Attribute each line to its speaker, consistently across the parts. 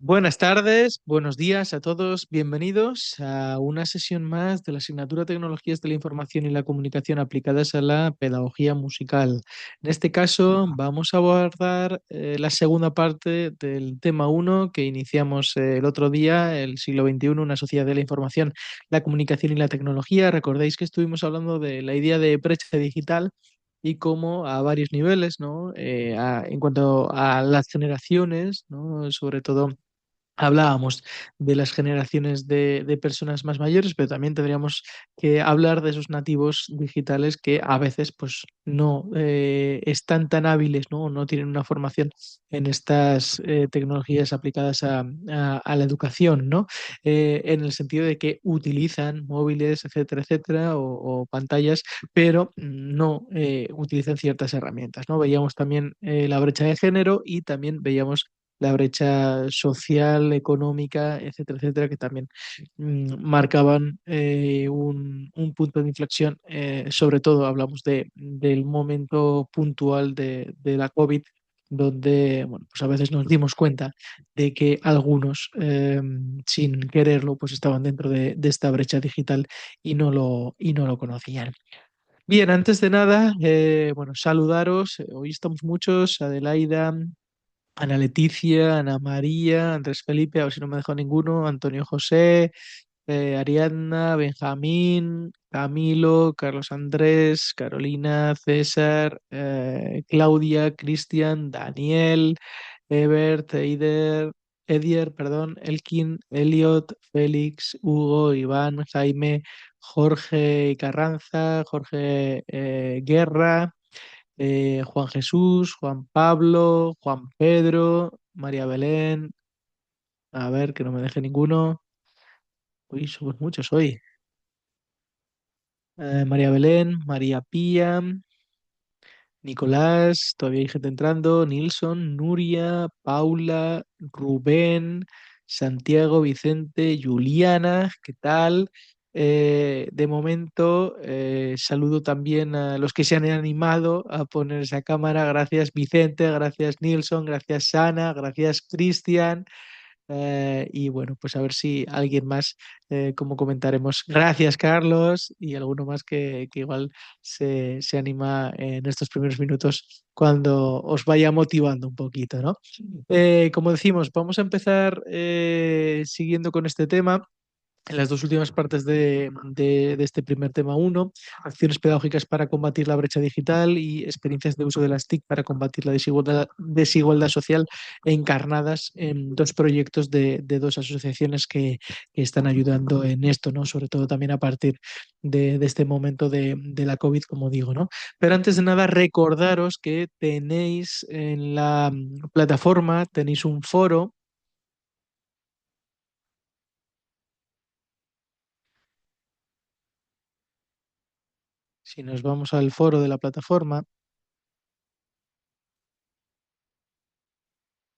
Speaker 1: Buenas tardes, buenos días a todos, bienvenidos a una sesión más de la asignatura Tecnologías de la Información y la Comunicación aplicadas a la pedagogía musical. En este caso vamos a abordar la segunda parte del tema uno que iniciamos el otro día, el siglo XXI, una sociedad de la información, la comunicación y la tecnología. Recordáis que estuvimos hablando de la idea de brecha digital y cómo a varios niveles, ¿no? En cuanto a las generaciones, ¿no? Sobre todo hablábamos de las generaciones de personas más mayores, pero también tendríamos que hablar de esos nativos digitales que a veces pues no están tan hábiles, ¿no? O no tienen una formación en estas tecnologías aplicadas a la educación, ¿no? En el sentido de que utilizan móviles, etcétera, etcétera, o pantallas, pero no utilizan ciertas herramientas, ¿no? Veíamos también la brecha de género y también veíamos la brecha social, económica, etcétera, etcétera, que también marcaban un punto de inflexión. Sobre todo hablamos del momento puntual de la COVID, donde bueno, pues a veces nos dimos cuenta de que algunos, sin quererlo, pues estaban dentro de esta brecha digital y no lo conocían. Bien, antes de nada, bueno, saludaros. Hoy estamos muchos, Adelaida, Ana Leticia, Ana María, Andrés Felipe, a ver si no me dejo ninguno, Antonio José, Ariadna, Benjamín, Camilo, Carlos Andrés, Carolina, César, Claudia, Cristian, Daniel, Ebert, Edier, perdón, Elkin, Elliot, Félix, Hugo, Iván, Jaime, Jorge Carranza, Jorge Guerra, Juan Jesús, Juan Pablo, Juan Pedro, María Belén, a ver que no me deje ninguno. Uy, somos muchos hoy. María Belén, María Pía, Nicolás, todavía hay gente entrando, Nilson, Nuria, Paula, Rubén, Santiago, Vicente, Juliana, ¿qué tal? De momento, saludo también a los que se han animado a ponerse a cámara. Gracias Vicente, gracias Nilson, gracias Ana, gracias Cristian. Y bueno, pues a ver si alguien más, como comentaremos, gracias Carlos y alguno más que igual se anima en estos primeros minutos cuando os vaya motivando un poquito, ¿no? Como decimos, vamos a empezar siguiendo con este tema. En las dos últimas partes de este primer tema uno, acciones pedagógicas para combatir la brecha digital y experiencias de uso de las TIC para combatir la desigualdad social, encarnadas en dos proyectos de dos asociaciones que están ayudando en esto, ¿no? Sobre todo también a partir de este momento de la COVID, como digo, ¿no? Pero antes de nada, recordaros que tenéis en la plataforma, tenéis un foro. Si nos vamos al foro de la plataforma,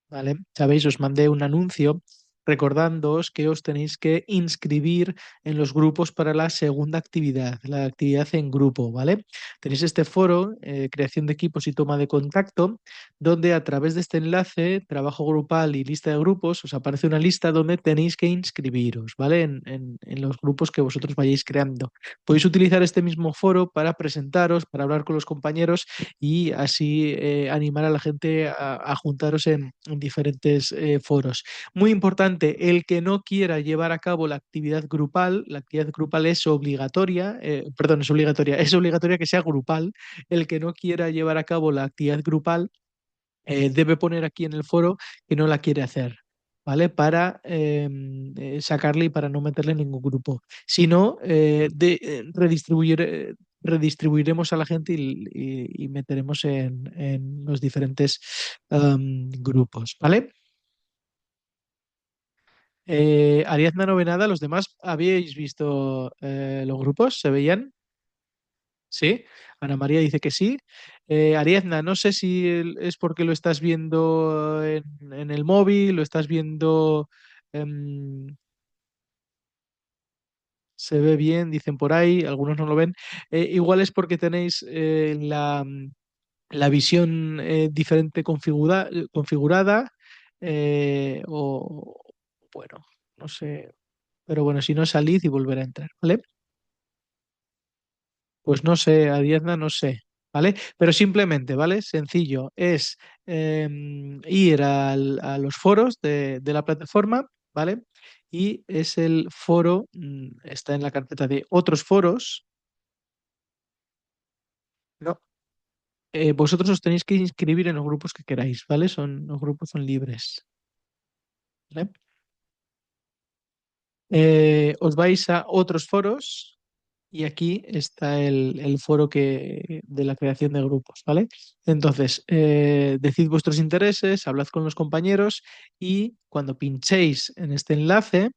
Speaker 1: ¿vale? Sabéis, os mandé un anuncio recordándoos que os tenéis que inscribir en los grupos para la segunda actividad, la actividad en grupo, ¿vale? Tenéis este foro, creación de equipos y toma de contacto, donde a través de este enlace, trabajo grupal y lista de grupos, os aparece una lista donde tenéis que inscribiros, ¿vale? En los grupos que vosotros vayáis creando. Podéis utilizar este mismo foro para presentaros, para hablar con los compañeros y así animar a la gente a juntaros en diferentes foros. Muy importante, el que no quiera llevar a cabo la actividad grupal es obligatoria, perdón, es obligatoria que sea grupal. El que no quiera llevar a cabo la actividad grupal debe poner aquí en el foro que no la quiere hacer. ¿Vale? Para sacarle y para no meterle en ningún grupo. Si no, redistribuiremos a la gente y meteremos en los diferentes grupos. ¿Vale? Ariadna no ve nada, los demás, ¿habíais visto los grupos? ¿Se veían? Sí. Ana María dice que sí. Ariadna, no sé si es porque lo estás viendo en el móvil, lo estás viendo, em, se ve bien, dicen por ahí, algunos no lo ven. Igual es porque tenéis la visión diferente configurada. o bueno, no sé, pero bueno, si no salid y volver a entrar, ¿vale? Pues no sé, Ariadna, no sé, ¿vale? Pero simplemente, ¿vale? Sencillo, es ir a los foros de la plataforma, ¿vale? Y es el foro, está en la carpeta de otros foros, ¿no? Vosotros os tenéis que inscribir en los grupos que queráis, ¿vale? Los grupos son libres, ¿vale? Os vais a otros foros y aquí está el foro de la creación de grupos, ¿vale? Entonces, decid vuestros intereses, hablad con los compañeros y cuando pinchéis en este enlace,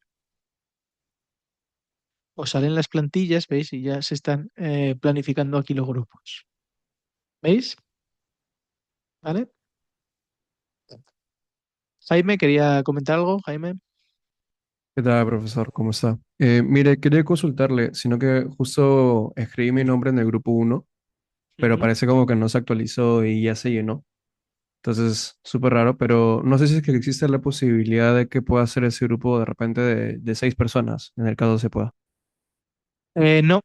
Speaker 1: os salen las plantillas, ¿veis? Y ya se están planificando aquí los grupos. ¿Veis? ¿Vale? Jaime, quería comentar algo, Jaime.
Speaker 2: ¿Qué tal, profesor? ¿Cómo está? Mire, quería consultarle, sino que justo escribí mi nombre en el grupo uno, pero
Speaker 1: Ujú.
Speaker 2: parece como que no se actualizó y ya se llenó. Entonces, súper raro, pero no sé si es que existe la posibilidad de que pueda ser ese grupo de repente de 6 personas, en el caso se pueda.
Speaker 1: No,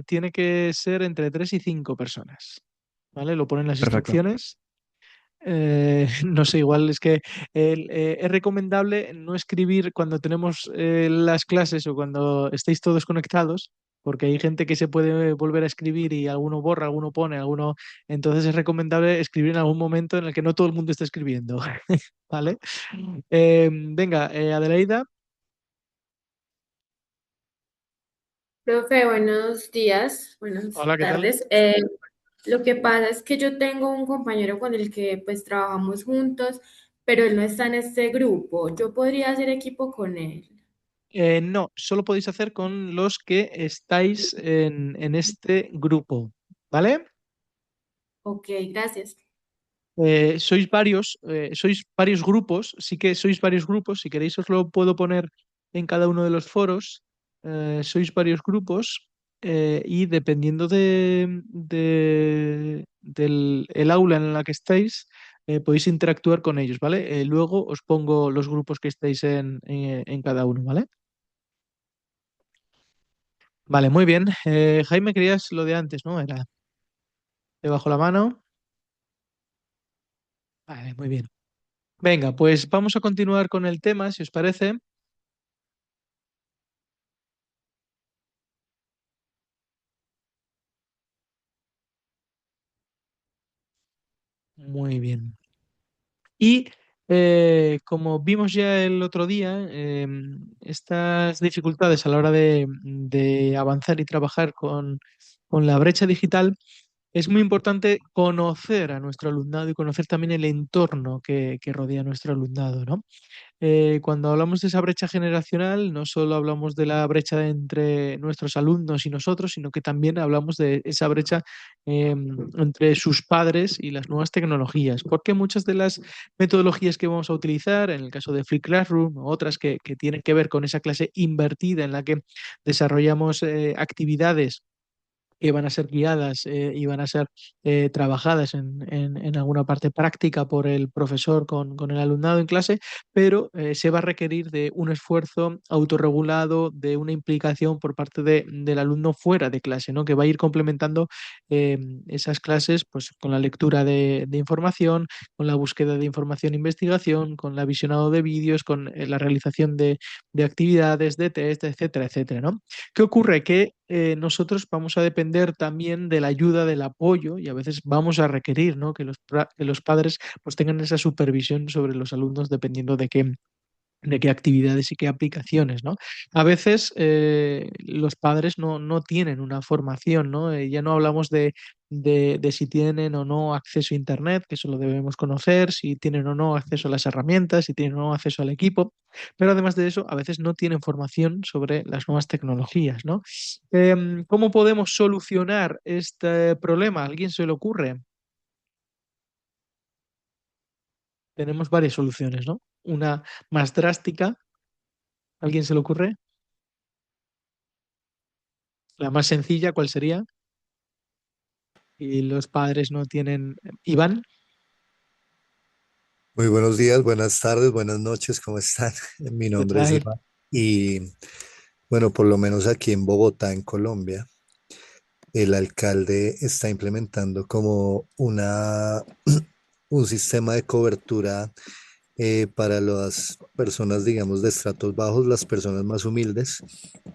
Speaker 1: tiene que ser entre 3 y 5 personas, ¿vale? Lo ponen las
Speaker 2: Perfecto.
Speaker 1: instrucciones. No sé, igual es que es recomendable no escribir cuando tenemos las clases o cuando estéis todos conectados, porque hay gente que se puede volver a escribir y alguno borra, alguno pone, alguno... Entonces es recomendable escribir en algún momento en el que no todo el mundo esté escribiendo, ¿vale? Venga, Adelaida,
Speaker 3: Profe, buenos días, buenas
Speaker 1: hola, ¿qué tal?
Speaker 3: tardes. Lo que pasa es que yo tengo un compañero con el que pues trabajamos juntos, pero él no está en este grupo. Yo podría hacer equipo con él.
Speaker 1: No, solo podéis hacer con los que estáis en este grupo, ¿vale?
Speaker 3: Ok, gracias.
Speaker 1: Sois varios grupos, sí que sois varios grupos, si queréis os lo puedo poner en cada uno de los foros, sois varios grupos y dependiendo del el aula en la que estáis, podéis interactuar con ellos, ¿vale? Luego os pongo los grupos que estáis en cada uno, ¿vale? Vale, muy bien. Jaime, querías lo de antes, ¿no? Era debajo la mano. Vale, muy bien. Venga, pues vamos a continuar con el tema, si os parece. Muy bien. Y como vimos ya el otro día, estas dificultades a la hora de avanzar y trabajar con la brecha digital, es muy importante conocer a nuestro alumnado y conocer también el entorno que rodea a nuestro alumnado, ¿no? Cuando hablamos de esa brecha generacional, no solo hablamos de la brecha entre nuestros alumnos y nosotros, sino que también hablamos de esa brecha entre sus padres y las nuevas tecnologías, porque muchas de las metodologías que vamos a utilizar, en el caso de Flip Classroom, o otras que tienen que ver con esa clase invertida en la que desarrollamos actividades que van a ser guiadas y van a ser trabajadas en alguna parte práctica por el profesor con el alumnado en clase, pero se va a requerir de un esfuerzo autorregulado, de una implicación por parte del alumno fuera de clase, ¿no? Que va a ir complementando eh, esas clases pues, con la lectura de información, con la búsqueda de información e investigación, con el visionado de vídeos, con la realización de actividades, de test, etcétera, etcétera, ¿no? ¿Qué ocurre? Que nosotros vamos a depender también de la ayuda, del apoyo y a veces vamos a requerir, ¿no? Que los padres pues tengan esa supervisión sobre los alumnos dependiendo de qué actividades y qué aplicaciones, ¿no? A veces los padres no tienen una formación, ¿no? Ya no hablamos de si tienen o no acceso a Internet, que eso lo debemos conocer, si tienen o no acceso a las herramientas, si tienen o no acceso al equipo, pero además de eso, a veces no tienen formación sobre las nuevas tecnologías, ¿no? ¿Cómo podemos solucionar este problema? ¿A alguien se le ocurre? Tenemos varias soluciones, ¿no? Una más drástica, ¿a alguien se le ocurre? La más sencilla, ¿cuál sería? Y los padres no tienen... Iván,
Speaker 4: Muy buenos días, buenas tardes, buenas noches, ¿cómo están? Mi
Speaker 1: ¿Qué
Speaker 4: nombre es
Speaker 1: tal?
Speaker 4: Iván y bueno, por lo menos aquí en Bogotá, en Colombia, el alcalde está implementando como un sistema de cobertura para las personas, digamos, de estratos bajos, las personas más humildes,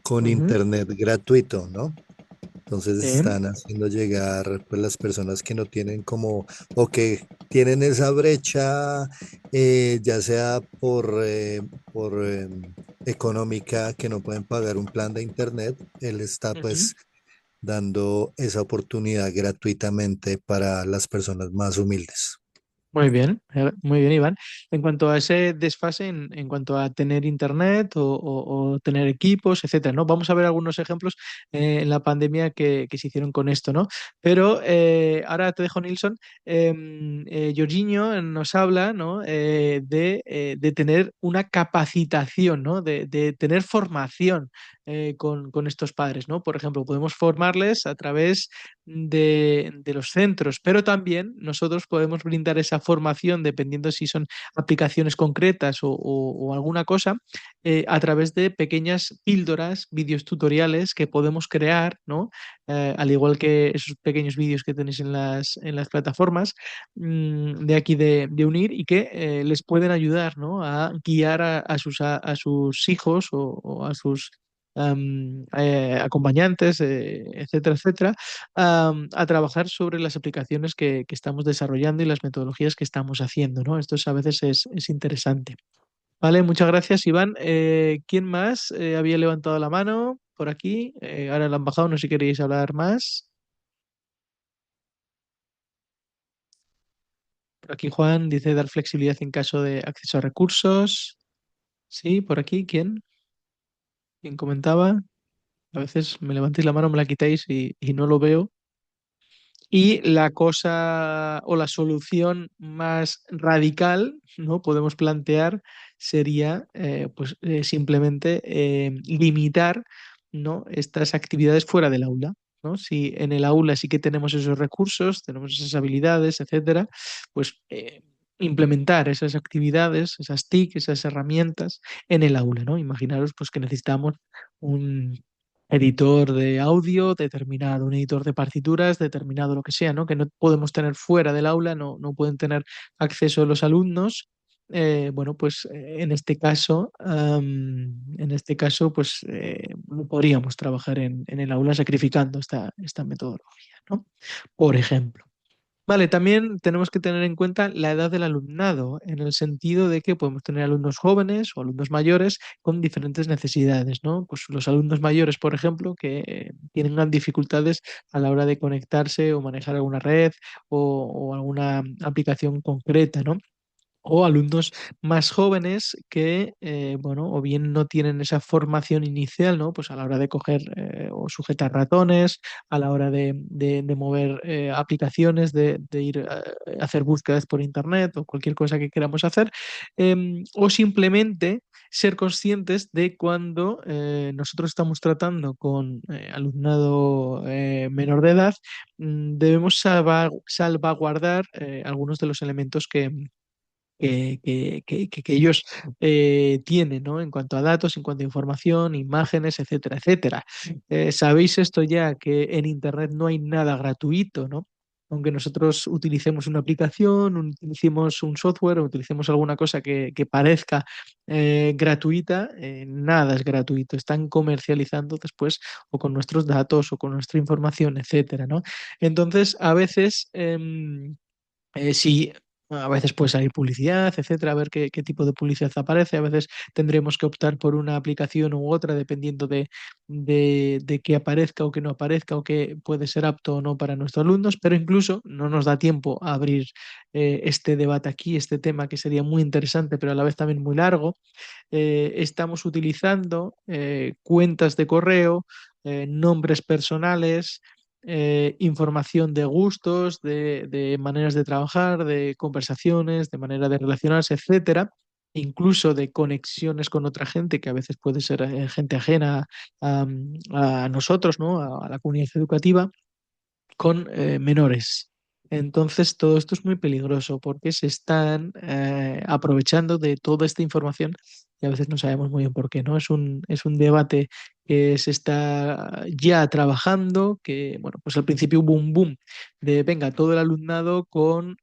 Speaker 4: con
Speaker 1: Ujú.
Speaker 4: internet gratuito, ¿no? Entonces
Speaker 1: Bien.
Speaker 4: están haciendo llegar pues las personas que no tienen como o que tienen esa brecha, ya sea por económica, que no pueden pagar un plan de internet. Él está
Speaker 1: Ujú.
Speaker 4: pues dando esa oportunidad gratuitamente para las personas más humildes.
Speaker 1: Muy bien, Iván. En cuanto a ese desfase, en cuanto a tener internet o tener equipos, etcétera, ¿no? Vamos a ver algunos ejemplos en la pandemia que se hicieron con esto, ¿no? Pero ahora te dejo, Nilsson. Jorginho nos habla, ¿no? De tener una capacitación, ¿no? De tener formación con estos padres, ¿no? Por ejemplo, podemos formarles a través de los centros, pero también nosotros podemos brindar esa formación, dependiendo si son aplicaciones concretas o alguna cosa, a través de pequeñas píldoras, vídeos tutoriales que podemos crear, ¿no? Al igual que esos pequeños vídeos que tenéis en las plataformas de aquí de Unir y que les pueden ayudar, ¿no? A guiar a sus hijos o a sus acompañantes, etcétera, etcétera, a trabajar sobre las aplicaciones que estamos desarrollando y las metodologías que estamos haciendo, ¿no? Esto a veces es interesante. Vale, muchas gracias, Iván. ¿Quién más había levantado la mano por aquí? Ahora la han bajado, no sé si queréis hablar más. Por aquí Juan dice dar flexibilidad en caso de acceso a recursos. Sí, por aquí, ¿quién? ¿Quién comentaba? A veces me levantáis la mano, me la quitáis y no lo veo. Y la cosa o la solución más radical, ¿no? Podemos plantear sería simplemente limitar, ¿no? Estas actividades fuera del aula, ¿no? Si en el aula sí que tenemos esos recursos, tenemos esas habilidades, etcétera, pues implementar esas actividades, esas TIC, esas herramientas en el aula, ¿no? Imaginaros pues que necesitamos un editor de audio determinado, un editor de partituras determinado, lo que sea, ¿no? Que no podemos tener fuera del aula, no pueden tener acceso los alumnos. Bueno, pues en este caso, pues no podríamos trabajar en el aula sacrificando esta metodología, ¿no? Por ejemplo. Vale, también tenemos que tener en cuenta la edad del alumnado, en el sentido de que podemos tener alumnos jóvenes o alumnos mayores con diferentes necesidades, ¿no? Pues los alumnos mayores, por ejemplo, que tienen gran dificultades a la hora de conectarse o manejar alguna red o alguna aplicación concreta, ¿no? O alumnos más jóvenes que, bueno, o bien no tienen esa formación inicial, ¿no? Pues a la hora de coger o sujetar ratones, a la hora de mover aplicaciones, de ir a hacer búsquedas por internet o cualquier cosa que queramos hacer, o simplemente ser conscientes de cuando nosotros estamos tratando con alumnado menor de edad, debemos salvaguardar algunos de los elementos que ellos tienen, ¿no? En cuanto a datos, en cuanto a información, imágenes, etcétera, etcétera. Sabéis esto ya, que en Internet no hay nada gratuito, ¿no? Aunque nosotros utilicemos una aplicación, utilicemos un software o utilicemos alguna cosa que parezca gratuita, nada es gratuito. Están comercializando después o con nuestros datos o con nuestra información, etcétera, ¿no? Entonces, a veces sí, a veces puede salir publicidad, etcétera, a ver qué tipo de publicidad aparece. A veces tendremos que optar por una aplicación u otra dependiendo de que aparezca o que no aparezca o que puede ser apto o no para nuestros alumnos, pero incluso no nos da tiempo a abrir este debate aquí, este tema que sería muy interesante, pero a la vez también muy largo. Estamos utilizando cuentas de correo, nombres personales, información de gustos, de maneras de trabajar, de conversaciones, de manera de relacionarse, etcétera, incluso de conexiones con otra gente, que a veces puede ser gente ajena a, a nosotros, ¿no? A la comunidad educativa con menores. Entonces, todo esto es muy peligroso porque se están aprovechando de toda esta información y a veces no sabemos muy bien por qué, ¿no? Es un debate que se está ya trabajando, que, bueno, pues al principio hubo un boom de, venga, todo el alumnado con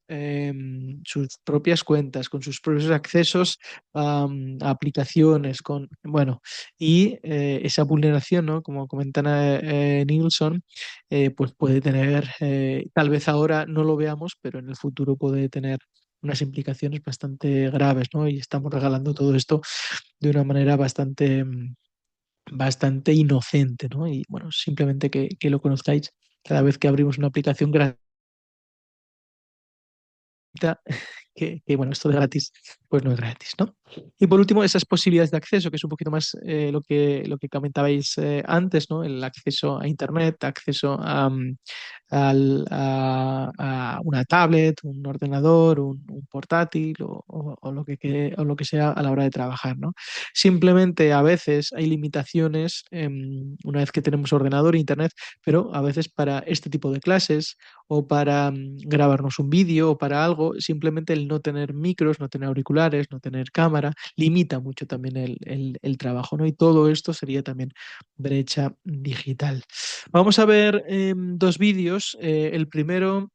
Speaker 1: sus propias cuentas, con sus propios accesos a aplicaciones, con, bueno, y esa vulneración, ¿no? Como comentan Nilsson, pues puede tener, tal vez ahora no lo veamos, pero en el futuro puede tener unas implicaciones bastante graves, ¿no? Y estamos regalando todo esto de una manera bastante, bastante inocente, ¿no? Y bueno, simplemente que lo conozcáis cada vez que abrimos una aplicación gratuita, bueno, esto de gratis, pues no es gratis, ¿no? Y por último, esas posibilidades de acceso, que es un poquito más lo que comentabais antes, ¿no? El acceso a Internet, acceso a una tablet, un ordenador, un portátil o lo o lo que sea a la hora de trabajar, ¿no? Simplemente a veces hay limitaciones una vez que tenemos ordenador e Internet, pero a veces para este tipo de clases o para grabarnos un vídeo o para algo, simplemente el no tener micros, no tener auriculares, no tener cámara, limita mucho también el trabajo, ¿no? Y todo esto sería también brecha digital. Vamos a ver dos vídeos. El primero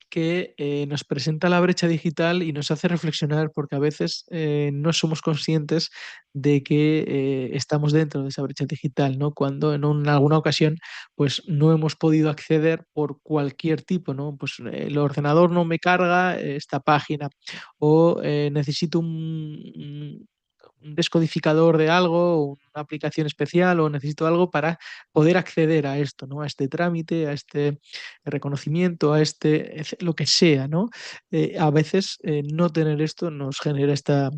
Speaker 1: que nos presenta la brecha digital y nos hace reflexionar porque a veces no somos conscientes de que estamos dentro de esa brecha digital, ¿no? Cuando en alguna ocasión pues no hemos podido acceder por cualquier tipo, ¿no? Pues el ordenador no me carga esta página o necesito un descodificador de algo, o una aplicación especial o necesito algo para poder acceder a esto, ¿no? A este trámite, a este reconocimiento, a este, lo que sea, ¿no? A veces no tener esto nos genera esta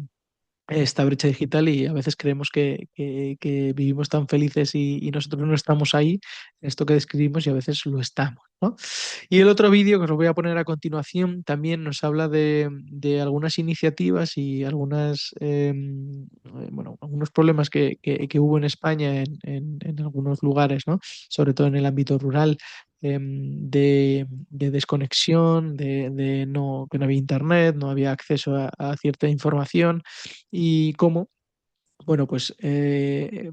Speaker 1: brecha digital y a veces creemos que vivimos tan felices y nosotros no estamos ahí, en esto que describimos y a veces lo estamos, ¿no? Y el otro vídeo que os voy a poner a continuación también nos habla de algunas iniciativas y bueno, algunos problemas que hubo en España en algunos lugares, ¿no? Sobre todo en el ámbito rural, de desconexión, que no había internet, no había acceso a cierta información y cómo, bueno, pues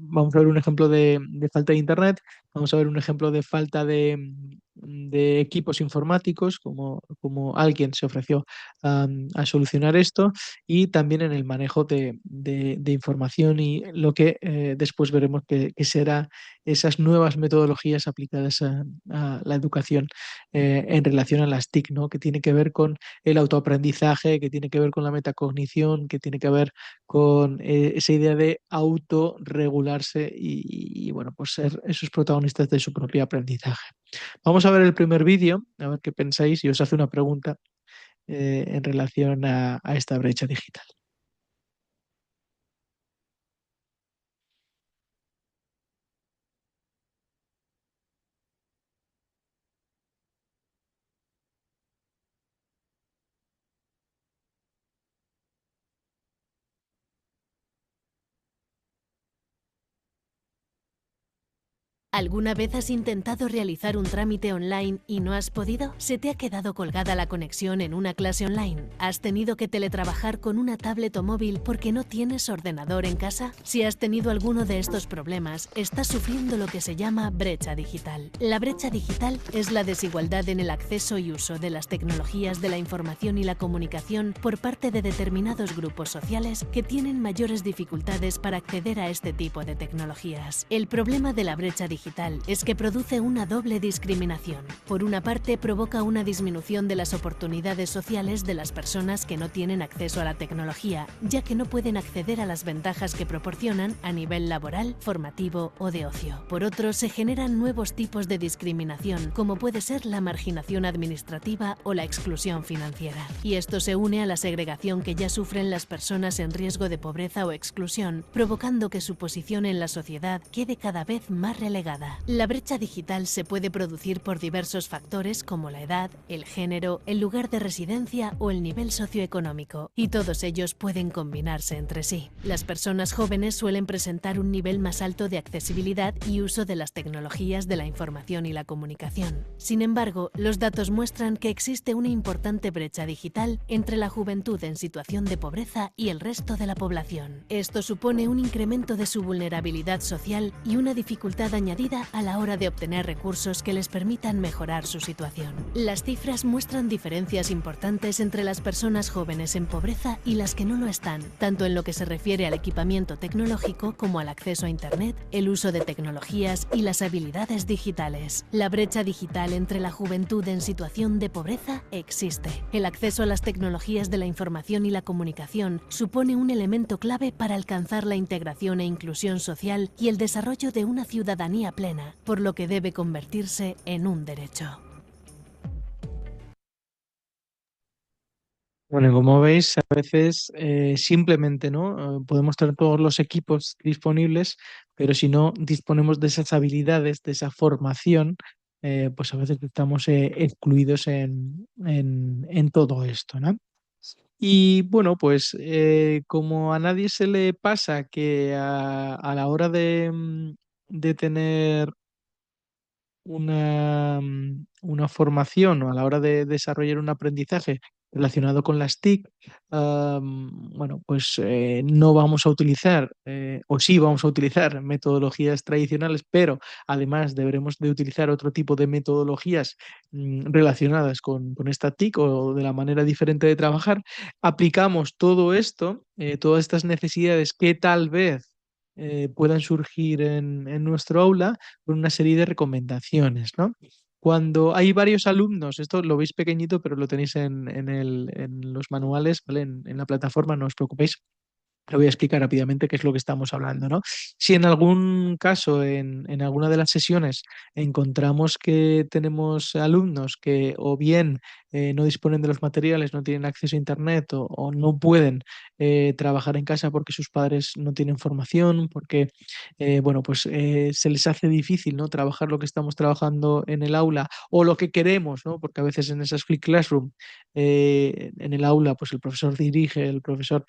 Speaker 1: vamos a ver un ejemplo de falta de internet, vamos a ver un ejemplo de falta de equipos informáticos, como alguien se ofreció a solucionar esto, y también en el manejo de información y lo que después veremos que será esas nuevas metodologías aplicadas a la educación en relación a las TIC, ¿no? Que tiene que ver con el autoaprendizaje, que tiene que ver con la metacognición, que tiene que ver con esa idea de autorregularse y, bueno, pues ser esos protagonistas de su propio aprendizaje. Vamos a ver el primer vídeo, a ver qué pensáis y os hace una pregunta en relación a esta brecha digital.
Speaker 5: ¿Alguna vez has intentado realizar un trámite online y no has podido? ¿Se te ha quedado colgada la conexión en una clase online? ¿Has tenido que teletrabajar con una tablet o móvil porque no tienes ordenador en casa? Si has tenido alguno de estos problemas, estás sufriendo lo que se llama brecha digital. La brecha digital es la desigualdad en el acceso y uso de las tecnologías de la información y la comunicación por parte de determinados grupos sociales que tienen mayores dificultades para acceder a este tipo de tecnologías. El problema de la brecha digital es que produce una doble discriminación. Por una parte, provoca una disminución de las oportunidades sociales de las personas que no tienen acceso a la tecnología, ya que no pueden acceder a las ventajas que proporcionan a nivel laboral, formativo o de ocio. Por otro, se generan nuevos tipos de discriminación, como puede ser la marginación administrativa o la exclusión financiera. Y esto se une a la segregación que ya sufren las personas en riesgo de pobreza o exclusión, provocando que su posición en la sociedad quede cada vez más relegada. delgada. La brecha digital se puede producir por diversos factores como la edad, el género, el lugar de residencia o el nivel socioeconómico, y todos ellos pueden combinarse entre sí. Las personas jóvenes suelen presentar un nivel más alto de accesibilidad y uso de las tecnologías de la información y la comunicación. Sin embargo, los datos muestran que existe una importante brecha digital entre la juventud en situación de pobreza y el resto de la población. Esto supone un incremento de su vulnerabilidad social y una dificultad añadida a la hora de obtener recursos que les permitan mejorar su situación. Las cifras muestran diferencias importantes entre las personas jóvenes en pobreza y las que no lo están, tanto en lo que se refiere al equipamiento tecnológico como al acceso a Internet, el uso de tecnologías y las habilidades digitales. La brecha digital entre la juventud en situación de pobreza existe. El acceso a las tecnologías de la información y la comunicación supone un elemento clave para alcanzar la integración e inclusión social y el desarrollo de una ciudadanía plena, por lo que debe convertirse en un derecho.
Speaker 1: Bueno, como veis, a veces simplemente, ¿no? Podemos tener todos los equipos disponibles, pero si no disponemos de esas habilidades, de esa formación, pues a veces estamos excluidos en todo esto, ¿no? Y bueno, pues como a nadie se le pasa que a la hora de tener una formación o a la hora de desarrollar un aprendizaje relacionado con las TIC, bueno, pues no vamos a utilizar, o sí vamos a utilizar metodologías tradicionales, pero además deberemos de utilizar otro tipo de metodologías relacionadas con esta TIC o de la manera diferente de trabajar. Aplicamos todo esto, todas estas necesidades que tal vez puedan surgir en nuestro aula con una serie de recomendaciones, ¿no? Cuando hay varios alumnos, esto lo veis pequeñito, pero lo tenéis en los manuales, ¿vale? En la plataforma, no os preocupéis. Lo voy a explicar rápidamente qué es lo que estamos hablando, ¿no? Si en algún caso, en alguna de las sesiones, encontramos que tenemos alumnos que o bien no disponen de los materiales, no tienen acceso a Internet o no pueden trabajar en casa porque sus padres no tienen formación, porque bueno, pues se les hace difícil, ¿no? Trabajar lo que estamos trabajando en el aula o lo que queremos, ¿no? Porque a veces en esas flip classroom, en el aula, pues el profesor dirige, el profesor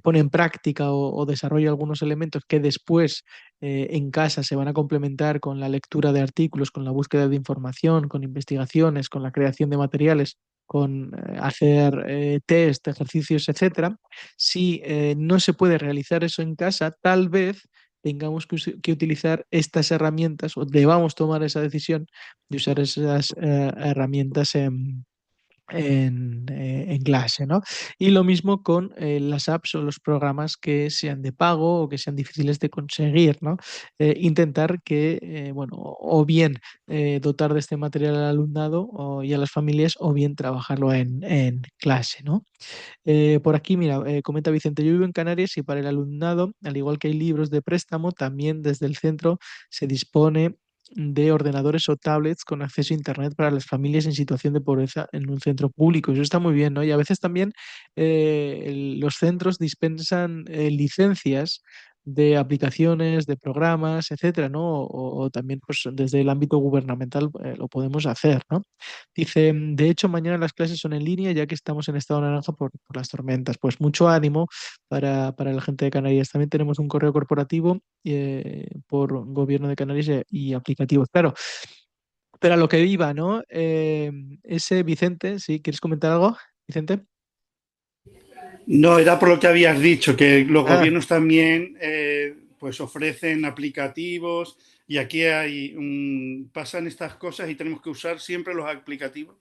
Speaker 1: pone en práctica o desarrolla algunos elementos que después en casa se van a complementar con la lectura de artículos, con la búsqueda de información, con investigaciones, con la creación de materiales, con hacer test, ejercicios, etcétera. Si no se puede realizar eso en casa, tal vez tengamos que utilizar estas herramientas o debamos tomar esa decisión de usar esas herramientas en clase, ¿no? Y lo mismo con las apps o los programas que sean de pago o que sean difíciles de conseguir, ¿no? Intentar que, bueno, o bien dotar de este material al alumnado y a las familias o bien trabajarlo en clase, ¿no? Por aquí, mira, comenta Vicente, yo vivo en Canarias y para el alumnado, al igual que hay libros de préstamo, también desde el centro se dispone de ordenadores o tablets con acceso a Internet para las familias en situación de pobreza en un centro público. Eso está muy bien, ¿no? Y a veces también los centros dispensan licencias de aplicaciones, de programas, etcétera, ¿no? O también pues, desde el ámbito gubernamental lo podemos hacer, ¿no? Dice, de hecho, mañana las clases son en línea ya que estamos en estado naranja por las tormentas. Pues mucho ánimo para la gente de Canarias. También tenemos un correo corporativo por Gobierno de Canarias y aplicativos. Claro, pero a lo que iba, ¿no? Ese Vicente, ¿sí? ¿Quieres comentar algo, Vicente?
Speaker 6: No, era por lo que habías dicho, que los
Speaker 1: Ah,
Speaker 6: gobiernos también pues ofrecen aplicativos y aquí pasan estas cosas y tenemos que usar siempre los aplicativos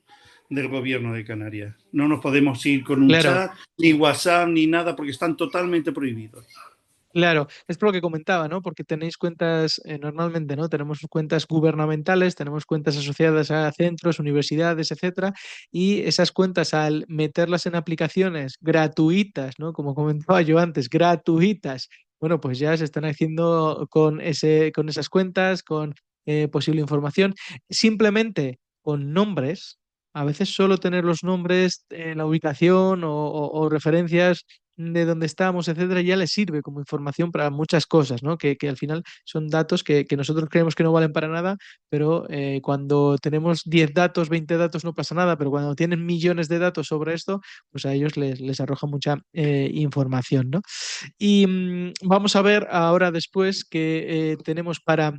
Speaker 6: del gobierno de Canarias. No nos podemos ir con un
Speaker 1: claro.
Speaker 6: chat, ni WhatsApp, ni nada, porque están totalmente prohibidos.
Speaker 1: Claro, es por lo que comentaba, ¿no? Porque tenéis cuentas, normalmente, ¿no? Tenemos cuentas gubernamentales, tenemos cuentas asociadas a centros, universidades, etcétera, y esas cuentas al meterlas en aplicaciones gratuitas, ¿no? Como comentaba yo antes, gratuitas, bueno, pues ya se están haciendo con esas cuentas, con posible información, simplemente con nombres. A veces solo tener los nombres, la ubicación o referencias de dónde estamos, etcétera, ya les sirve como información para muchas cosas, ¿no? Que al final son datos que nosotros creemos que no valen para nada, pero cuando tenemos 10 datos, 20 datos no pasa nada, pero cuando tienen millones de datos sobre esto, pues a ellos les arroja mucha información, ¿no? Y vamos a ver ahora después que tenemos para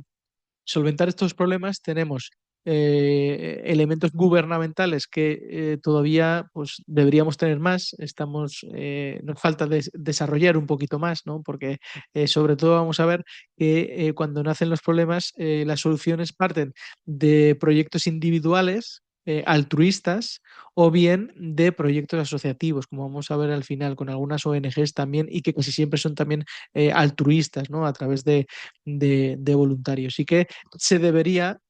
Speaker 1: solventar estos problemas, tenemos elementos gubernamentales que todavía pues, deberíamos tener más. Nos falta desarrollar un poquito más, ¿no? Porque sobre todo vamos a ver que cuando nacen los problemas, las soluciones parten de proyectos individuales, altruistas, o bien de proyectos asociativos, como vamos a ver al final, con algunas ONGs también, y que casi siempre son también altruistas, ¿no? A través de voluntarios. Y que se debería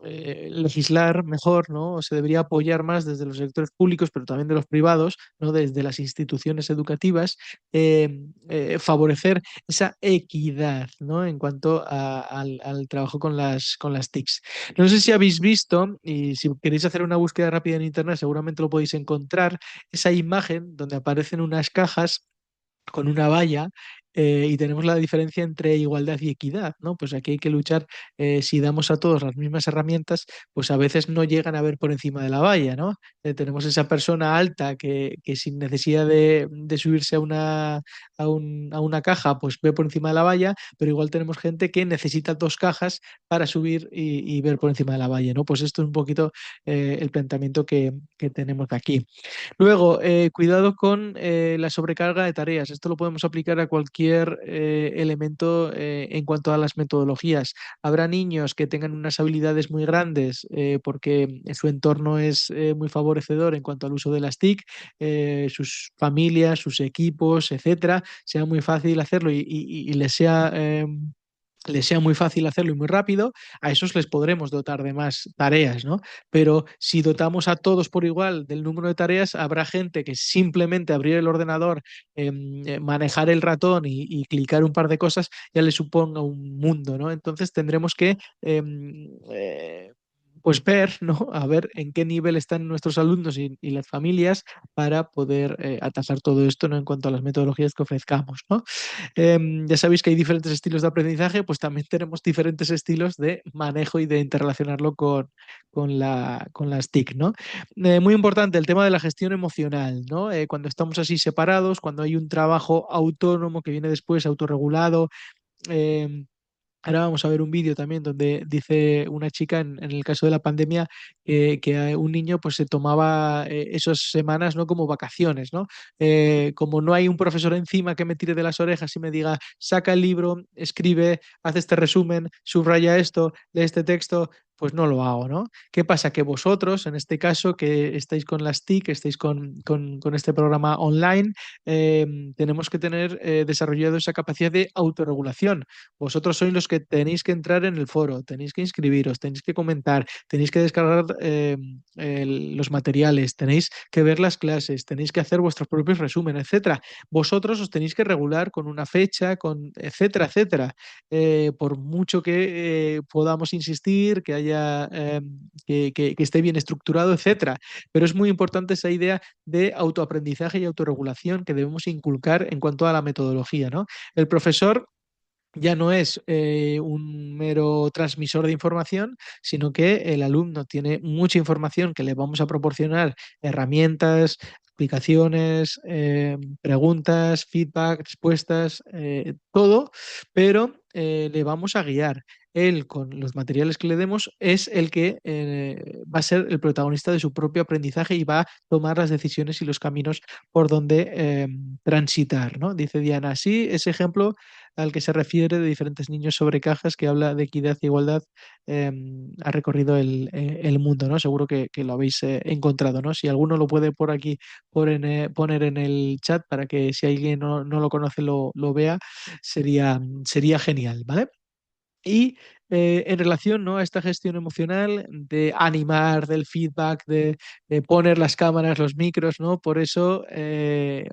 Speaker 1: legislar mejor, ¿no? O se debería apoyar más desde los sectores públicos, pero también de los privados, ¿no? Desde las instituciones educativas, favorecer esa equidad, ¿no? En cuanto al trabajo con las TICs. No sé si habéis visto, y si queréis hacer una búsqueda rápida en internet, seguramente lo podéis encontrar, esa imagen donde aparecen unas cajas con una valla, y tenemos la diferencia entre igualdad y equidad, ¿no? Pues aquí hay que luchar, si damos a todos las mismas herramientas, pues a veces no llegan a ver por encima de la valla, ¿no? Tenemos esa persona alta que sin necesidad de subirse a una caja, pues ve por encima de la valla, pero igual tenemos gente que necesita dos cajas para subir y ver por encima de la valla, ¿no? Pues esto es un poquito el planteamiento que tenemos aquí. Luego, cuidado con la sobrecarga de tareas. Esto lo podemos aplicar a cualquier elemento en cuanto a las metodologías. Habrá niños que tengan unas habilidades muy grandes porque su entorno es muy favorecedor en cuanto al uso de las TIC, sus familias, sus equipos, etcétera. Sea muy fácil hacerlo y les sea muy fácil hacerlo y muy rápido, a esos les podremos dotar de más tareas, ¿no? Pero si dotamos a todos por igual del número de tareas, habrá gente que simplemente abrir el ordenador, manejar el ratón y clicar un par de cosas ya le suponga un mundo, ¿no? Entonces tendremos que pues ver, ¿no? A ver en qué nivel están nuestros alumnos y las familias para poder atajar todo esto, ¿no? En cuanto a las metodologías que ofrezcamos, ¿no? Ya sabéis que hay diferentes estilos de aprendizaje, pues también tenemos diferentes estilos de manejo y de interrelacionarlo con las TIC, ¿no? Muy importante el tema de la gestión emocional, ¿no? Cuando estamos así separados, cuando hay un trabajo autónomo que viene después, autorregulado. em, Ahora vamos a ver un vídeo también donde dice una chica en el caso de la pandemia que a un niño pues se tomaba esas semanas, ¿no? Como vacaciones, ¿no? Como no hay un profesor encima que me tire de las orejas y me diga, saca el libro, escribe, haz este resumen, subraya esto, lee este texto, pues no lo hago, ¿no? ¿Qué pasa? Que vosotros, en este caso, que estáis con las TIC, que estáis con este programa online, tenemos que tener desarrollado esa capacidad de autorregulación. Vosotros sois los que tenéis que entrar en el foro, tenéis que inscribiros, tenéis que comentar, tenéis que descargar los materiales, tenéis que ver las clases, tenéis que hacer vuestros propios resúmenes, etcétera. Vosotros os tenéis que regular con una fecha, con etcétera, etcétera. Por mucho que podamos insistir, que haya que esté bien estructurado, etcétera. Pero es muy importante esa idea de autoaprendizaje y autorregulación que debemos inculcar en cuanto a la metodología, ¿no? El profesor ya no es un mero transmisor de información, sino que el alumno tiene mucha información que le vamos a proporcionar, herramientas, explicaciones, preguntas, feedback, respuestas, todo, pero le vamos a guiar. Él, con los materiales que le demos, es el que va a ser el protagonista de su propio aprendizaje y va a tomar las decisiones y los caminos por donde transitar, ¿no? Dice Diana, sí, ese ejemplo al que se refiere de diferentes niños sobre cajas que habla de equidad e igualdad, ha recorrido el mundo, ¿no? Seguro que lo habéis encontrado, ¿no? Si alguno lo puede por aquí poner en el chat para que si alguien no lo conoce lo vea, sería genial, ¿vale? Y en relación, ¿no?, a esta gestión emocional de animar, del feedback, de poner las cámaras, los micros, ¿no? Por eso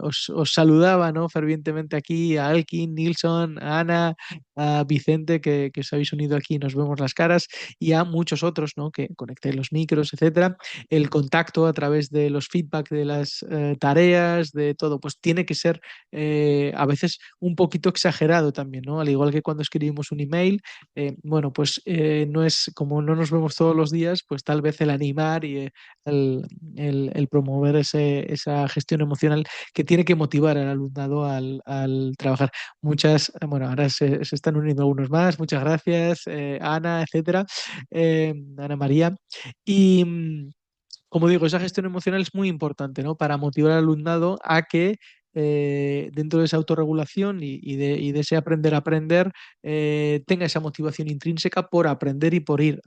Speaker 1: os saludaba, ¿no?, fervientemente aquí a Alkin, Nilsson, a Ana, a Vicente, que os habéis unido aquí, nos vemos las caras, y a muchos otros, ¿no?, que conectéis los micros, etcétera. El contacto a través de los feedback de las tareas, de todo, pues tiene que ser a veces un poquito exagerado también, ¿no? Al igual que cuando escribimos un email, bueno, pues no es como no nos vemos todos los días, pues tal vez el animar y el, el promover esa gestión emocional que tiene que motivar al alumnado al trabajar. Bueno, ahora se están uniendo algunos más, muchas gracias, Ana, etcétera, Ana María. Y como digo, esa gestión emocional es muy importante, ¿no? Para motivar al alumnado a que dentro de esa autorregulación y de ese aprender a aprender, tenga esa motivación intrínseca por aprender y por ir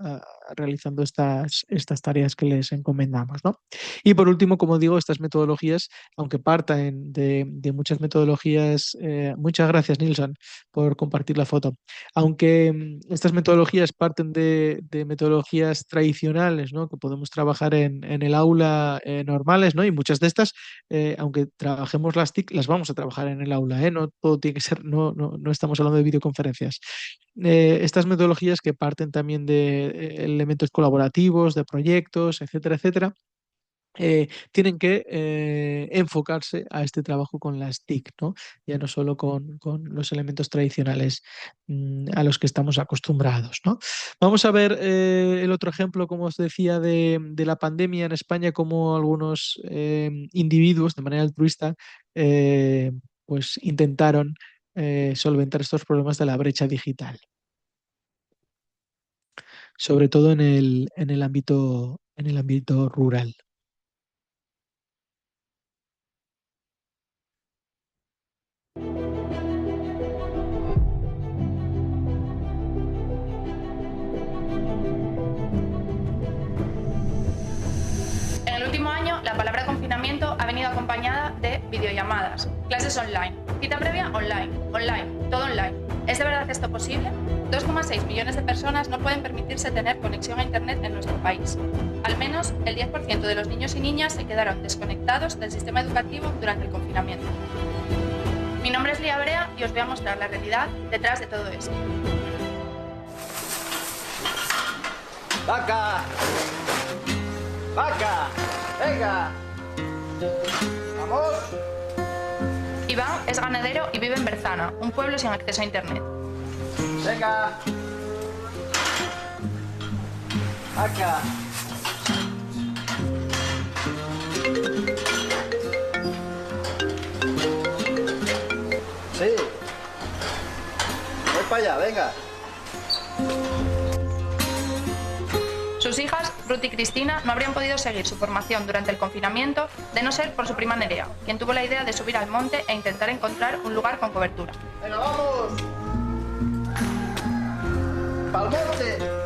Speaker 1: realizando estas tareas que les encomendamos, ¿no? Y por último, como digo, estas metodologías, aunque partan de muchas metodologías, muchas gracias, Nilsson, por compartir la foto. Aunque estas metodologías parten de metodologías tradicionales, ¿no?, que podemos trabajar en el aula normales, ¿no? Y muchas de estas, aunque trabajemos las TIC, las vamos a trabajar en el aula, ¿eh? No todo tiene que ser, no estamos hablando de videoconferencias. Estas metodologías que parten también de elementos colaborativos, de proyectos, etcétera, etcétera, tienen que enfocarse a este trabajo con las TIC, ¿no? Ya no solo con los elementos tradicionales a los que estamos acostumbrados, ¿no? Vamos a ver el otro ejemplo, como os decía, de la pandemia en España, como algunos individuos de manera altruista eh, pues intentaron solventar estos problemas de la brecha digital, sobre todo en el ámbito rural.
Speaker 7: En el último año, la palabra confinamiento ha venido acompañada de videollamadas, clases online, cita previa online, todo online. ¿Es de verdad esto posible? 2,6 millones de personas no pueden permitirse tener conexión a Internet en nuestro país. Al menos el 10% de los niños y niñas se quedaron desconectados del sistema educativo durante el confinamiento. Mi nombre es Lía Brea y os voy a mostrar la realidad detrás de todo esto.
Speaker 8: ¡Vaca! ¡Vaca! ¡Venga! ¡Vamos!
Speaker 7: Iván es ganadero y vive en Berzana, un pueblo sin acceso a Internet.
Speaker 8: ¡Venga! ¡Vaca! Sí. Voy para allá, venga.
Speaker 7: Sus hijas, Ruth y Cristina, no habrían podido seguir su formación durante el confinamiento de no ser por su prima Nerea, quien tuvo la idea de subir al monte e intentar encontrar un lugar con cobertura.
Speaker 8: ¡Venga, vamos! ¡Pa'l monte!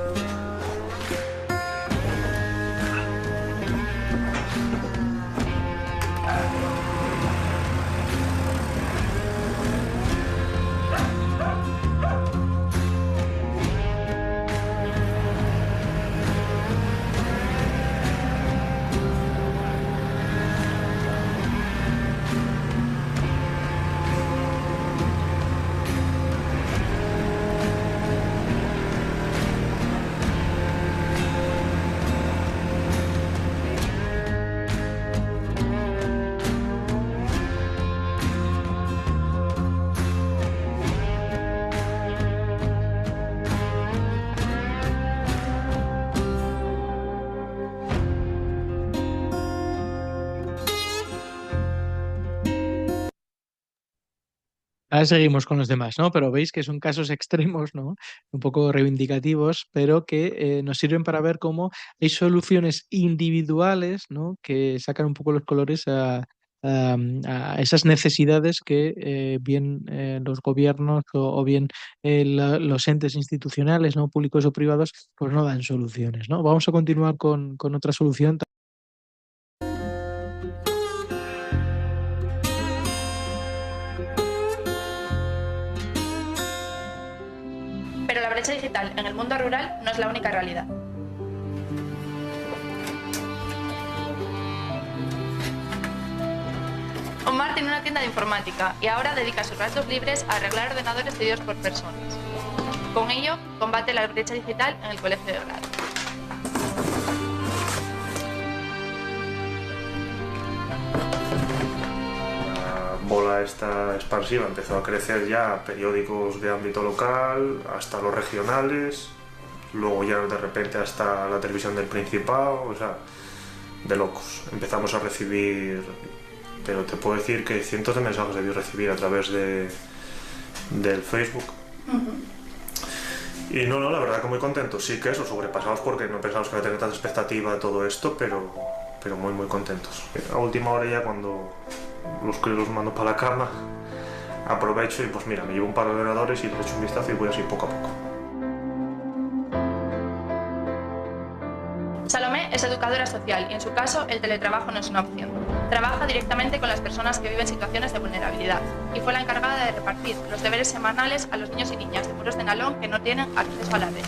Speaker 1: Ahora seguimos con los demás, ¿no? Pero veis que son casos extremos, ¿no? Un poco reivindicativos, pero que nos sirven para ver cómo hay soluciones individuales, ¿no?, que sacan un poco los colores a esas necesidades que bien los gobiernos o bien los entes institucionales, ¿no?, públicos o privados, pues no dan soluciones, ¿no? Vamos a continuar con otra solución.
Speaker 7: Pero la brecha digital en el mundo rural no es la única realidad. Omar tiene una tienda de informática y ahora dedica sus ratos libres a arreglar ordenadores cedidos por personas. Con ello, combate la brecha digital en el colegio de grado.
Speaker 9: La bola esta expansiva empezó a crecer ya a periódicos de ámbito local, hasta los regionales, luego ya de repente hasta la televisión del Principado, o sea, de locos. Empezamos a recibir, pero te puedo decir que cientos de mensajes debí recibir a través del Facebook. Y no, la verdad que muy contentos, sí que eso, sobrepasados porque no pensamos que iba a tener tanta expectativa de todo esto, pero muy muy contentos. A última hora ya cuando los críos los mando para la cama, aprovecho y pues mira, me llevo un par de ordenadores y les echo un vistazo y voy así poco a poco.
Speaker 7: Salomé es educadora social y en su caso el teletrabajo no es una opción. Trabaja directamente con las personas que viven situaciones de vulnerabilidad y fue la encargada de repartir los deberes semanales a los niños y niñas de Muros de Nalón que no tienen acceso a la red.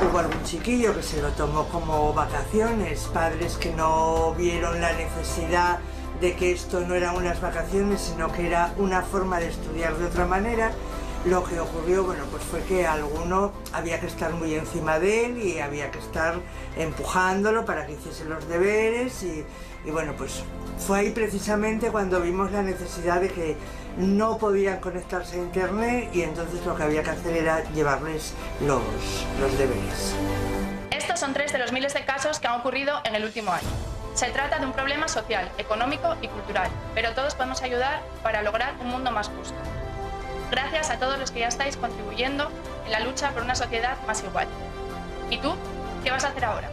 Speaker 10: Hubo algún chiquillo que se lo tomó como vacaciones, padres que no vieron la necesidad de que esto no eran unas vacaciones, sino que era una forma de estudiar de otra manera. Lo que ocurrió, bueno, pues fue que a alguno había que estar muy encima de él y había que estar empujándolo para que hiciese los deberes y bueno, pues fue ahí precisamente cuando vimos la necesidad de que no podían conectarse a internet y entonces lo que había que hacer era llevarles los deberes.
Speaker 7: Estos son 3 de los miles de casos que han ocurrido en el último año. Se trata de un problema social, económico y cultural, pero todos podemos ayudar para lograr un mundo más justo. Gracias a todos los que ya estáis contribuyendo en la lucha por una sociedad más igual. ¿Y tú? ¿Qué vas a hacer ahora?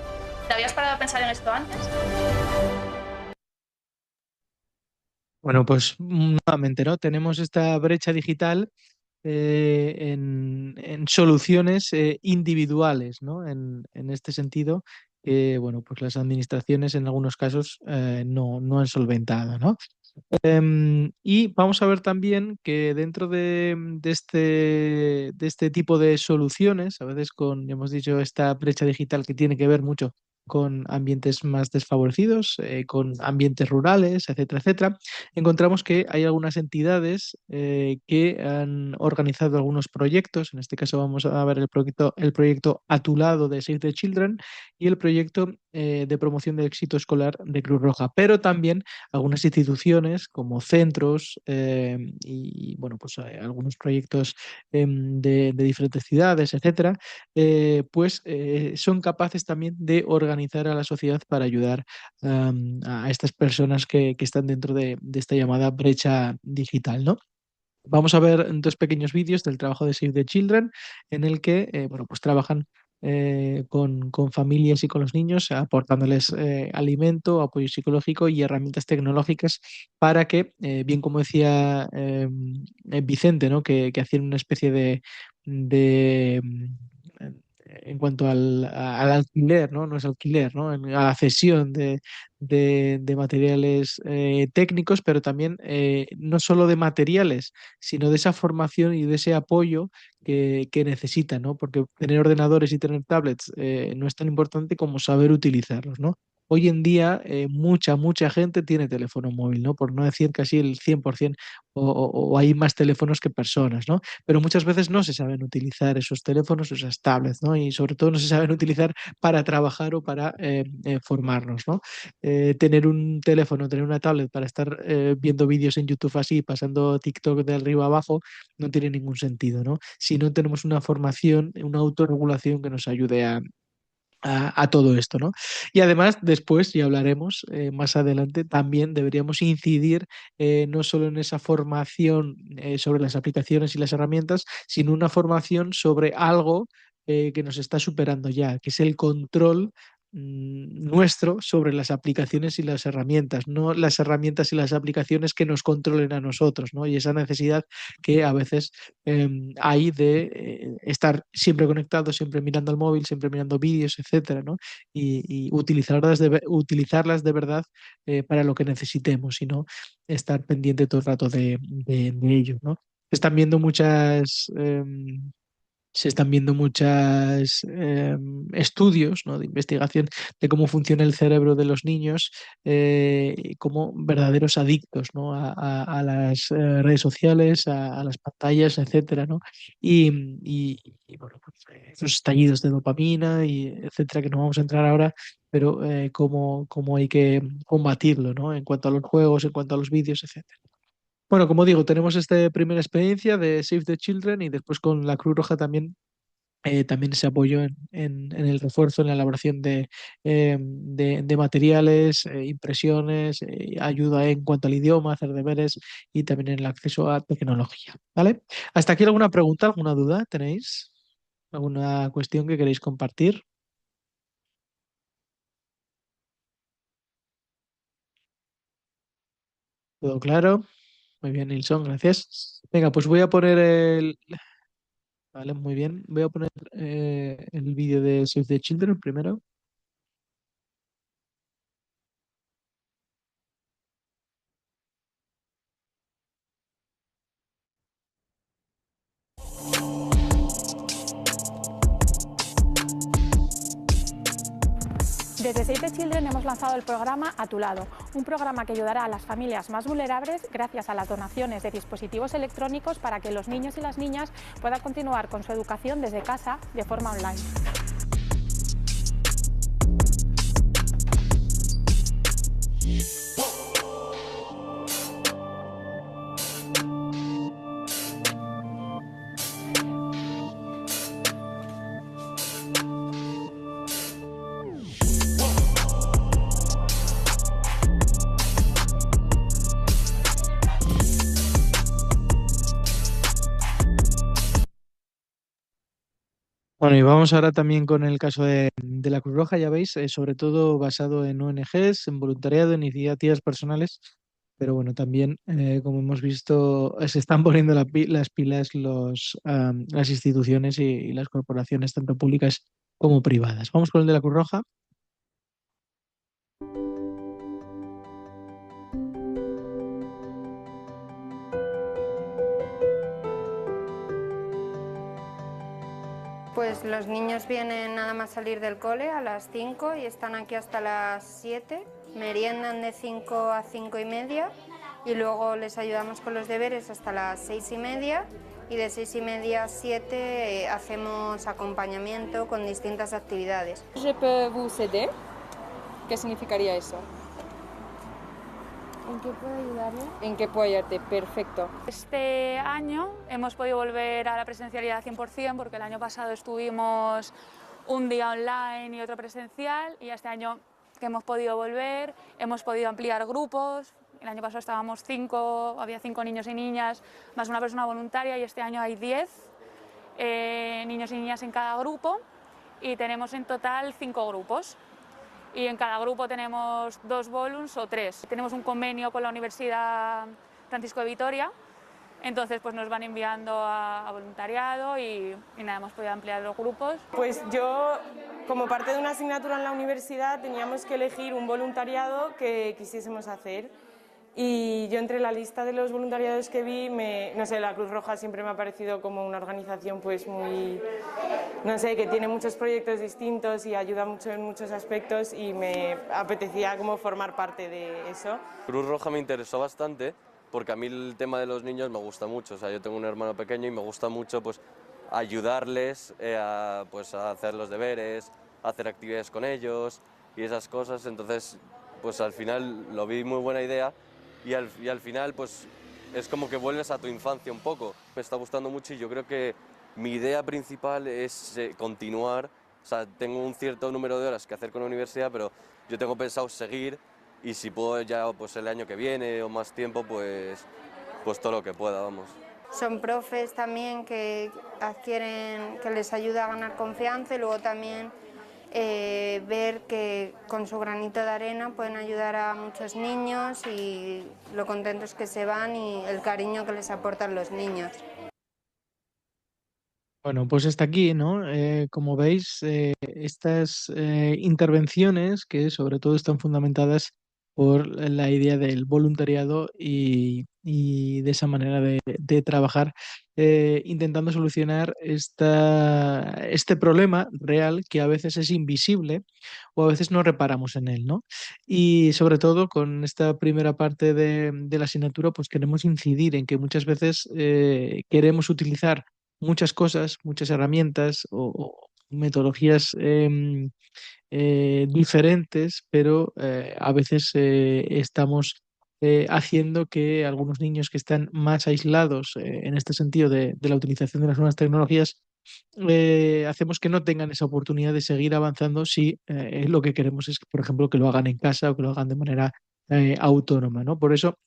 Speaker 7: ¿Te habías parado a pensar en esto antes?
Speaker 1: Bueno, pues nuevamente, ¿no? Tenemos esta brecha digital en soluciones individuales, ¿no? En este sentido, bueno, pues las administraciones en algunos casos no han solventado, ¿no? Y vamos a ver también que dentro de este tipo de soluciones, a veces hemos dicho, esta brecha digital que tiene que ver mucho con ambientes más desfavorecidos, con ambientes rurales, etcétera, etcétera, encontramos que hay algunas entidades que han organizado algunos proyectos. En este caso vamos a ver el proyecto A tu lado de Save the Children y el proyecto de promoción del éxito escolar de Cruz Roja, pero también algunas instituciones como centros y bueno, pues algunos proyectos de diferentes ciudades, etcétera, pues son capaces también de organizar a la sociedad para ayudar a estas personas que están dentro de esta llamada brecha digital, ¿no? Vamos a ver 2 pequeños vídeos del trabajo de Save the Children en el que bueno, pues trabajan con familias y con los niños, aportándoles alimento, apoyo psicológico y herramientas tecnológicas para que, bien como decía Vicente, ¿no? Que hacían una especie de, en cuanto al alquiler, ¿no? No es alquiler, ¿no? A la cesión de materiales técnicos, pero también no solo de materiales, sino de esa formación y de ese apoyo que necesitan, ¿no? Porque tener ordenadores y tener tablets no es tan importante como saber utilizarlos, ¿no? Hoy en día mucha gente tiene teléfono móvil, ¿no? Por no decir casi el 100% o hay más teléfonos que personas, ¿no? Pero muchas veces no se saben utilizar esos teléfonos, esas tablets, ¿no? Y sobre todo no se saben utilizar para trabajar o para formarnos, ¿no? Tener un teléfono, tener una tablet para estar viendo vídeos en YouTube así, pasando TikTok de arriba a abajo, no tiene ningún sentido, ¿no? Si no tenemos una formación, una autorregulación que nos ayude a todo esto, ¿no? Y además, después, ya hablaremos más adelante, también deberíamos incidir no solo en esa formación sobre las aplicaciones y las herramientas, sino una formación sobre algo que nos está superando ya, que es el control nuestro sobre las aplicaciones y las herramientas, no las herramientas y las aplicaciones que nos controlen a nosotros, ¿no? Y esa necesidad que a veces hay de estar siempre conectado, siempre mirando el móvil, siempre mirando vídeos, etcétera, ¿no? Y utilizarlas de verdad para lo que necesitemos y no estar pendiente todo el rato de ello, ¿no? Están viendo muchas se están viendo muchos estudios, ¿no?, de investigación de cómo funciona el cerebro de los niños como verdaderos adictos, ¿no?, a las redes sociales, a las pantallas, etcétera, ¿no? Bueno, pues, esos estallidos de dopamina y etcétera, que no vamos a entrar ahora, pero cómo hay que combatirlo, ¿no?, en cuanto a los juegos, en cuanto a los vídeos, etcétera. Bueno, como digo, tenemos esta primera experiencia de Save the Children y después con la Cruz Roja también ese apoyo en el refuerzo, en la elaboración de materiales, impresiones, ayuda en cuanto al idioma, hacer deberes y también en el acceso a tecnología. ¿Vale? ¿Hasta aquí alguna pregunta, alguna duda tenéis? ¿Alguna cuestión que queréis compartir? ¿Todo claro? Muy bien, Nilsson, gracias. Venga, pues voy a poner Vale, muy bien. Voy a poner el vídeo de Save the Children primero.
Speaker 11: Desde Save the Children hemos lanzado el programa A tu lado, un programa que ayudará a las familias más vulnerables gracias a las donaciones de dispositivos electrónicos para que los niños y las niñas puedan continuar con su educación desde casa de forma online.
Speaker 1: Bueno, y vamos ahora también con el caso de la Cruz Roja, ya veis, sobre todo basado en ONGs, en voluntariado, en iniciativas personales, pero bueno, también, como hemos visto, se están poniendo las pilas las instituciones y las corporaciones, tanto públicas como privadas. Vamos con el de la Cruz Roja.
Speaker 12: Pues los niños vienen nada más salir del cole a las 5 y están aquí hasta las 7, meriendan de 5 a 5 y media y luego les ayudamos con los deberes hasta las 6 y media y de 6 y media a 7 hacemos acompañamiento con distintas actividades.
Speaker 13: Je peux vous aider? ¿Qué significaría eso?
Speaker 12: ¿En qué puedo ayudarle?
Speaker 13: ¿En qué puedo ayudarte? Perfecto.
Speaker 11: Este año hemos podido volver a la presencialidad 100% porque el año pasado estuvimos un día online y otro presencial y este año que hemos podido volver, hemos podido ampliar grupos. El año pasado estábamos 5, había 5 niños y niñas más una persona voluntaria y este año hay 10 niños y niñas en cada grupo y tenemos en total 5 grupos. Y en cada grupo tenemos 2 voluns o 3. Tenemos un convenio con la Universidad Francisco de Vitoria, entonces pues nos van enviando a voluntariado y nada, hemos podido ampliar los grupos.
Speaker 13: Pues yo, como parte de una asignatura en la universidad, teníamos que elegir un voluntariado que quisiésemos hacer. Y yo entre la lista de los voluntariados que vi, no sé, la Cruz Roja siempre me ha parecido como una organización pues muy, no sé, que tiene muchos proyectos distintos y ayuda mucho en muchos aspectos y me apetecía como formar parte de eso.
Speaker 14: Cruz Roja me interesó bastante porque a mí el tema de los niños me gusta mucho, o sea, yo tengo un hermano pequeño y me gusta mucho pues ayudarles a hacer los deberes, a hacer actividades con ellos y esas cosas, entonces pues al final lo vi muy buena idea. Y al final pues es como que vuelves a tu infancia un poco. Me está gustando mucho y yo creo que mi idea principal es continuar. O sea, tengo un cierto número de horas que hacer con la universidad, pero yo tengo pensado seguir y si puedo ya pues el año que viene o más tiempo, pues todo lo que pueda, vamos.
Speaker 12: Son profes también que les ayuda a ganar confianza y luego también ver que con su granito de arena pueden ayudar a muchos niños y lo contentos que se van y el cariño que les aportan los niños.
Speaker 1: Bueno, pues está aquí, ¿no? Como veis, estas intervenciones que sobre todo están fundamentadas por la idea del voluntariado y de esa manera de trabajar, intentando solucionar este problema real que a veces es invisible o a veces no reparamos en él, ¿no? Y sobre todo con esta primera parte de la asignatura, pues queremos incidir en que muchas veces queremos utilizar muchas cosas, muchas herramientas o metodologías diferentes, pero a veces estamos haciendo que algunos niños que están más aislados en este sentido de la utilización de las nuevas tecnologías, hacemos que no tengan esa oportunidad de seguir avanzando si lo que queremos es, por ejemplo, que lo hagan en casa o que lo hagan de manera autónoma, ¿no? Por eso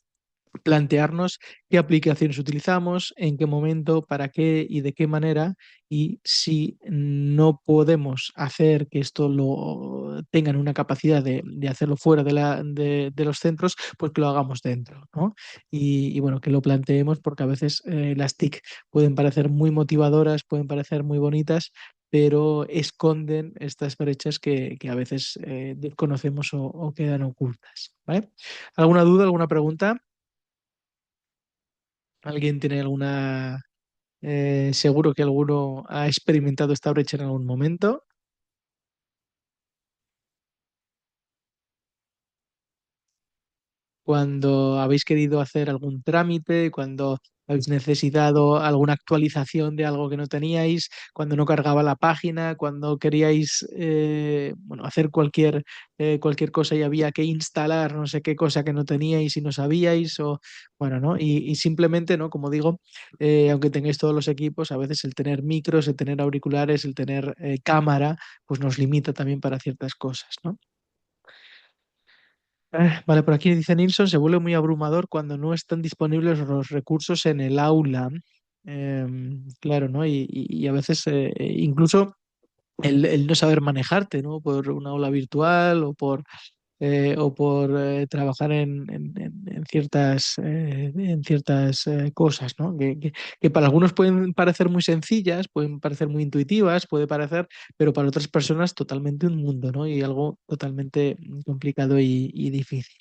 Speaker 1: plantearnos qué aplicaciones utilizamos, en qué momento, para qué y de qué manera, y si no podemos hacer que esto lo tengan una capacidad de hacerlo fuera de los centros, pues que lo hagamos dentro, ¿no? Y bueno, que lo planteemos porque a veces las TIC pueden parecer muy motivadoras, pueden parecer muy bonitas, pero esconden estas brechas que a veces desconocemos o quedan ocultas, ¿vale? ¿Alguna duda, alguna pregunta? ¿Alguien tiene alguna... seguro que alguno ha experimentado esta brecha en algún momento? Cuando habéis querido hacer algún trámite, cuando habéis necesitado alguna actualización de algo que no teníais, cuando no cargaba la página, cuando queríais bueno, hacer cualquier cosa y había que instalar no sé qué cosa que no teníais y no sabíais, o bueno, ¿no? Y simplemente, ¿no? Como digo, aunque tengáis todos los equipos, a veces el tener micros, el tener auriculares, el tener cámara, pues nos limita también para ciertas cosas, ¿no? Vale, por aquí dice Nilsson, se vuelve muy abrumador cuando no están disponibles los recursos en el aula. Claro, ¿no? Y a veces incluso el no saber manejarte, ¿no? Por un aula virtual o por trabajar en ciertas cosas, ¿no? Que para algunos pueden parecer muy sencillas, pueden parecer muy intuitivas, puede parecer, pero para otras personas totalmente un mundo, ¿no? Y algo totalmente complicado y difícil.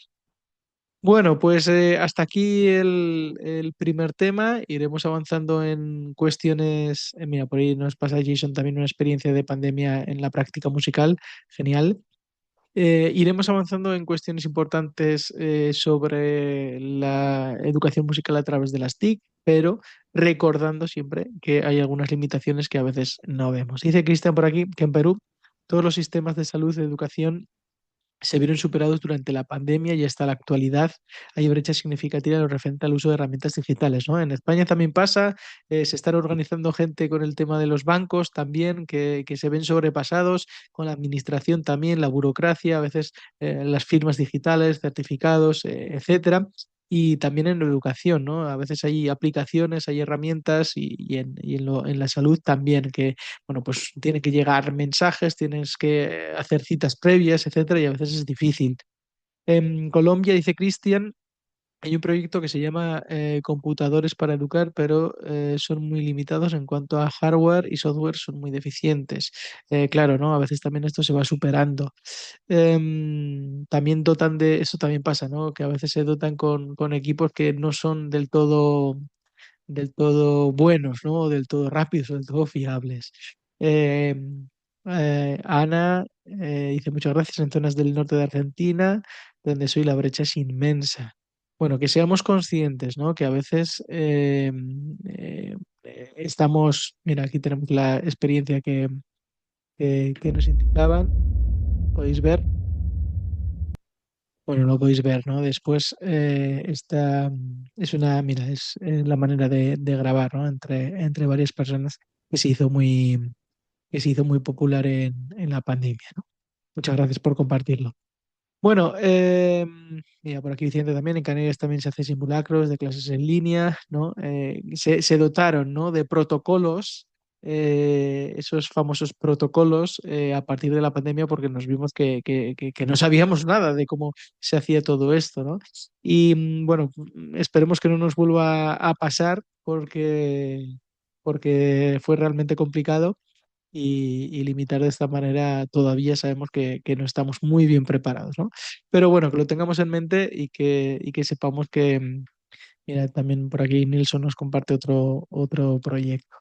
Speaker 1: Bueno, pues hasta aquí el primer tema. Iremos avanzando en cuestiones. Mira, por ahí nos pasa Jason también una experiencia de pandemia en la práctica musical. Genial. Iremos avanzando en cuestiones importantes sobre la educación musical a través de las TIC, pero recordando siempre que hay algunas limitaciones que a veces no vemos. Dice Cristian por aquí que en Perú todos los sistemas de salud y de educación se vieron superados durante la pandemia y hasta la actualidad hay brechas significativas en lo referente al uso de herramientas digitales, ¿no? En España también pasa, se están organizando gente con el tema de los bancos también, que se ven sobrepasados, con la administración también, la burocracia, a veces las firmas digitales, certificados, etcétera. Y también en la educación, ¿no? A veces hay aplicaciones, hay herramientas y en la salud también que bueno, pues tiene que llegar mensajes, tienes que hacer citas previas, etcétera, y a veces es difícil. En Colombia, dice Cristian, hay un proyecto que se llama Computadores para Educar, pero son muy limitados en cuanto a hardware y software, son muy deficientes. Claro, ¿no? A veces también esto se va superando. También dotan eso también pasa, ¿no? Que a veces se dotan con equipos que no son del todo buenos, ¿no? O del todo rápidos, o del todo fiables. Eh, Ana dice muchas gracias en zonas del norte de Argentina, donde soy la brecha es inmensa. Bueno, que seamos conscientes, ¿no? Que a veces estamos, mira, aquí tenemos la experiencia que nos indicaban, podéis ver. Bueno, lo podéis ver, ¿no? Después esta es mira, es la manera de grabar, ¿no? Entre varias personas que se hizo muy popular en la pandemia, ¿no? Muchas gracias por compartirlo. Bueno, mira, por aquí Vicente también, en Canarias también se hace simulacros de clases en línea, ¿no? Se dotaron, ¿no? De protocolos esos famosos protocolos a partir de la pandemia porque nos vimos que no sabíamos nada de cómo se hacía todo esto, ¿no? Y bueno, esperemos que no nos vuelva a pasar porque fue realmente complicado y limitar de esta manera todavía sabemos que no estamos muy bien preparados, ¿no? Pero bueno, que lo tengamos en mente y que sepamos que, mira, también por aquí Nilsson nos comparte otro proyecto.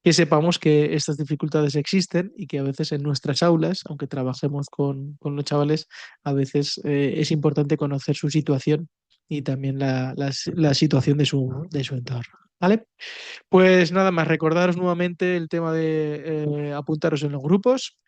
Speaker 1: Que sepamos que estas dificultades existen y que a veces en nuestras aulas, aunque trabajemos con los chavales, a veces es importante conocer su situación y también la situación de su entorno. ¿Vale? Pues nada más, recordaros nuevamente el tema de apuntaros en los grupos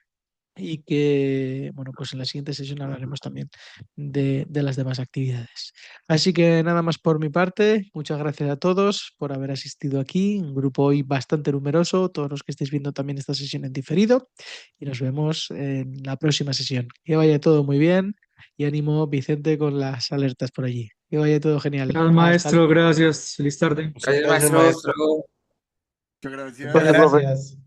Speaker 1: y que, bueno, pues en la siguiente sesión hablaremos también de las demás actividades. Así que nada más por mi parte, muchas gracias a todos por haber asistido aquí, un grupo hoy bastante numeroso, todos los que estéis viendo también esta sesión en diferido y nos vemos en la próxima sesión. Que vaya todo muy bien y ánimo Vicente con las alertas por allí. Que vaya todo genial.
Speaker 15: Gracias, maestro, gracias. Feliz tarde.
Speaker 16: Gracias,
Speaker 17: Gracias,
Speaker 16: maestro.
Speaker 17: maestro.
Speaker 16: Muchas gracias.
Speaker 1: Muchas gracias.